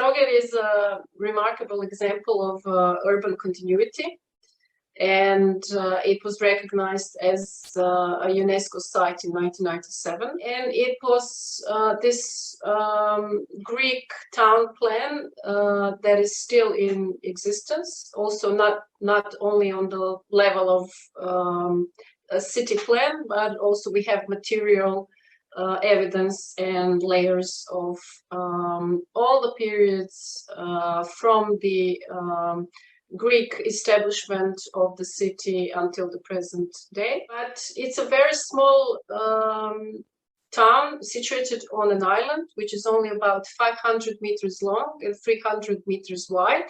Trogir is a remarkable example of urban continuity, and it was recognized as a UNESCO site in 1997. And it was this Greek town plan that is still in existence, also not only on the level of a city plan, but also we have material evidence and layers of all the periods from the Greek establishment of the city until the present day. But it's a very small town situated on an island, which is only about 500 meters long and 300 meters wide.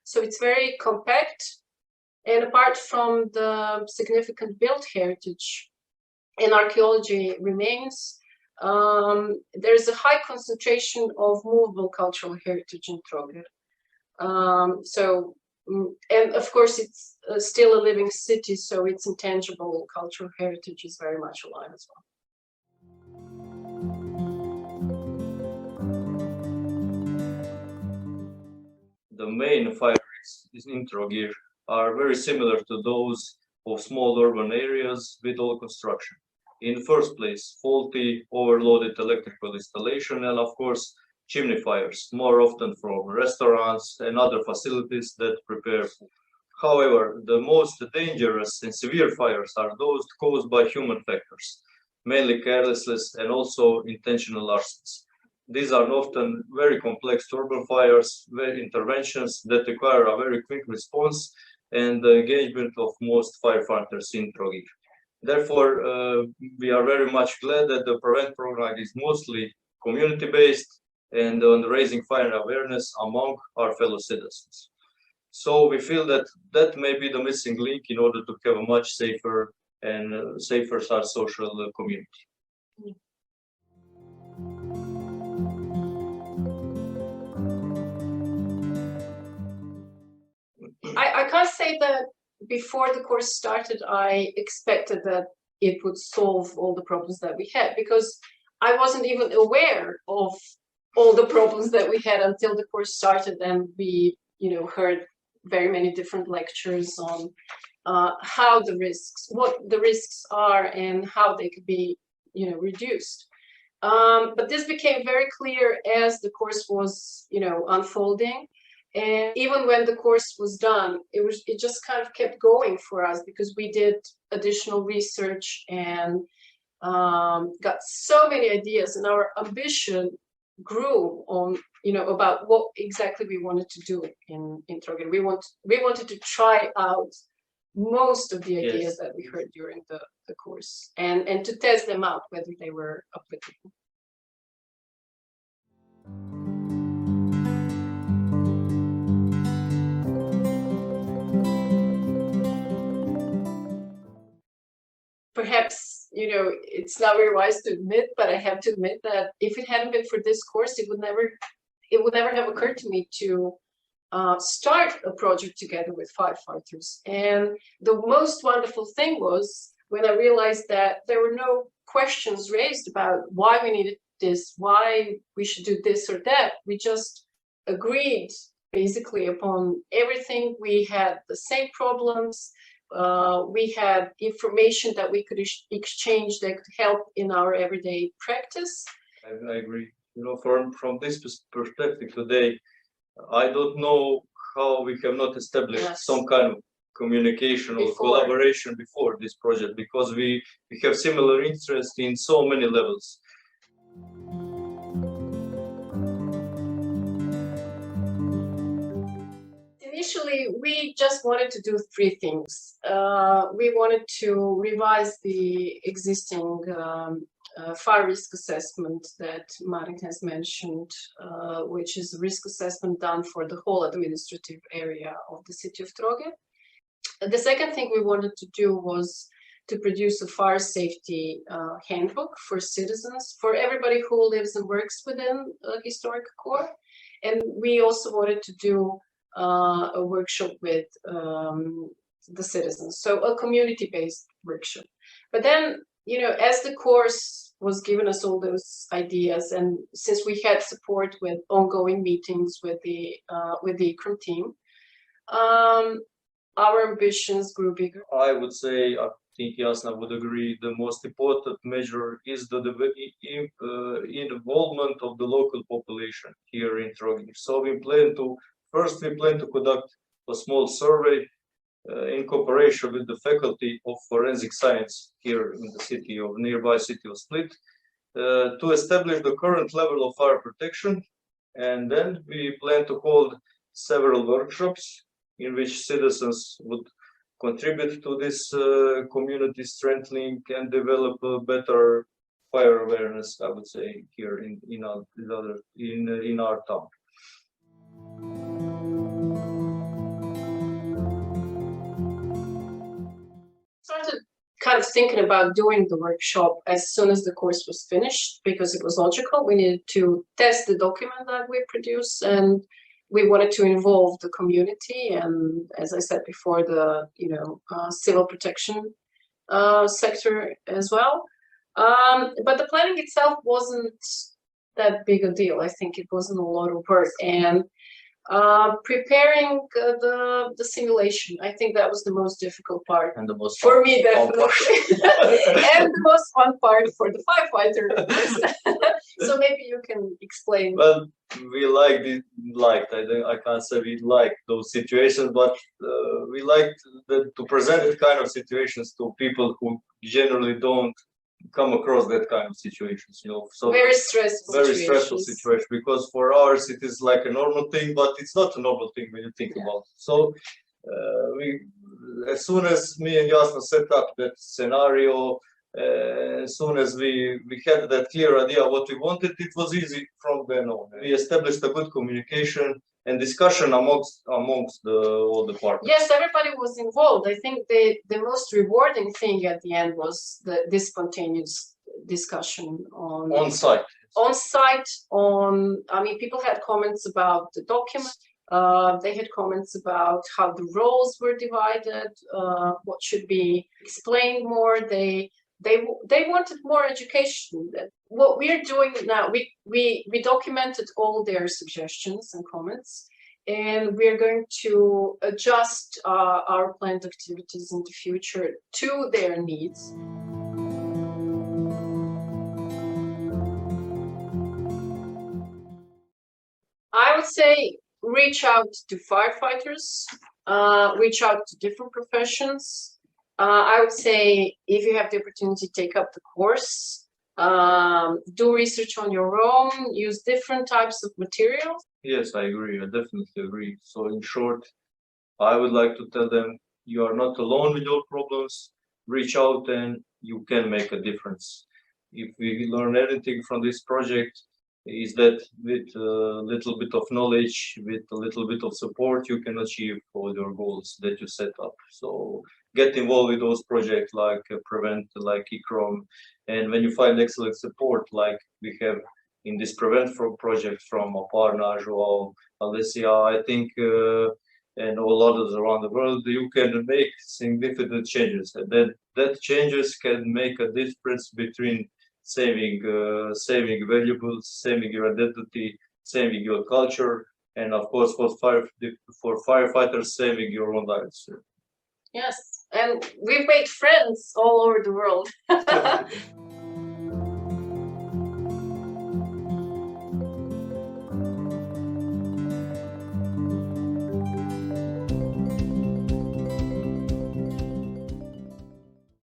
So it's very compact. And apart from the significant built heritage and archaeology remains, there's a high concentration of movable cultural heritage in Trogir. And of course, it's still a living city, so its intangible cultural heritage is very much alive as well. The main fire risks in Trogir are very similar to those of small urban areas with old construction. In the first place, faulty, overloaded electrical installation, and of course, chimney fires, more often from restaurants and other facilities that prepare food. However, the most dangerous and severe fires are those caused by human factors, mainly carelessness and also intentional arsons. These are often very complex urban fires, interventions that require a very quick response and the engagement of most firefighters in Trogir. Therefore, we are very much glad that the PREVENT program is mostly community-based and on raising fire awareness among our fellow citizens. So we feel that that may be the missing link in order to have a much safer and safer social community. I can't say that before the course started, I expected that it would solve all the problems that we had, because I wasn't even aware of all the problems that we had until the course started, and we, heard very many different lectures on what the risks are and how they could be, reduced. But this became very clear as the course was, unfolding. And even when the course was done, it just kind of kept going for us, because we did additional research and got so many ideas, and our ambition grew on, about what exactly we wanted to do in Trogir. We wanted to try out most of the ideas that we heard during the course, and to test them out, whether they were applicable. Perhaps, it's not very wise to admit, but I have to admit that if it hadn't been for this course, it would never have occurred to me to start a project together with firefighters. And the most wonderful thing was when I realized that there were no questions raised about why we needed this, why we should do this or that. We just agreed basically upon everything. We had the same problems. We had information that we could exchange that could help in our everyday practice. I agree. From this perspective today, I don't know how we have not established some kind of communication or collaboration before this project, because we have similar interests in so many levels. Initially, we just wanted to do three things. We wanted to revise the existing fire risk assessment that Marek has mentioned, which is a risk assessment done for the whole administrative area of the city of Trogir. The second thing we wanted to do was to produce a fire safety handbook for citizens, for everybody who lives and works within a historic core. And we also wanted to do a workshop with the citizens, so a community-based workshop. But then, as the course was giving us all those ideas, and since we had support with ongoing meetings with the ICCROM team, our ambitions grew bigger. I would say, I think Jasna would agree, the most important measure is the involvement of the local population here in Trogir. So we plan to conduct a small survey in cooperation with the Faculty of Forensic Science here in the nearby city of Split, to establish the current level of fire protection. And then we plan to hold several workshops in which citizens would contribute to this community strengthening and develop a better fire awareness, I would say, here in our town. Started kind of thinking about doing the workshop as soon as the course was finished, because it was logical. We needed to test the document that we produce, and we wanted to involve the community, and as I said before, the civil protection sector as well. But the planning itself wasn't that big a deal. I think it wasn't a lot of work, and preparing the simulation, I think that was the most difficult part, And the most for me, definitely, and the most fun part for the firefighter. So maybe you can explain. Well, we I can't say we liked those situations, but we liked to present kind of situations to people who generally don't come across that kind of situations, so Very stressful situation, because for ours it is like a normal thing, but it's not a normal thing when you think about it. So as soon as me and Jasna set up that scenario, as soon as we had that clear idea what we wanted, it was easy from then on. We established a good communication and discussion amongst all the partners. Yes, everybody was involved. I think the most rewarding thing at the end was this spontaneous discussion on site. I mean, people had comments about the document. They had comments about how the roles were divided, what should be explained more. They wanted more education. What we are doing now, we documented all their suggestions and comments, and we are going to adjust our planned activities in the future to their needs. I would say reach out to firefighters, reach out to different professions. I would say if you have the opportunity, take up the course, do research on your own, use different types of materials. Yes, I agree. I definitely agree. So in short, I would like to tell them you are not alone with your problems. Reach out and you can make a difference. If we learn anything from this project, is that with a little bit of knowledge, with a little bit of support, you can achieve all your goals that you set up. So get involved with those projects like Prevent, like ICCROM, and when you find excellent support, like we have in this Prevent project from Aparna, Joao, Alessia, I think, and all others around the world, you can make significant changes, and that changes can make a difference between saving valuables, saving your identity, saving your culture, and of course for firefighters, saving your own lives. Yes, and we've made friends all over the world.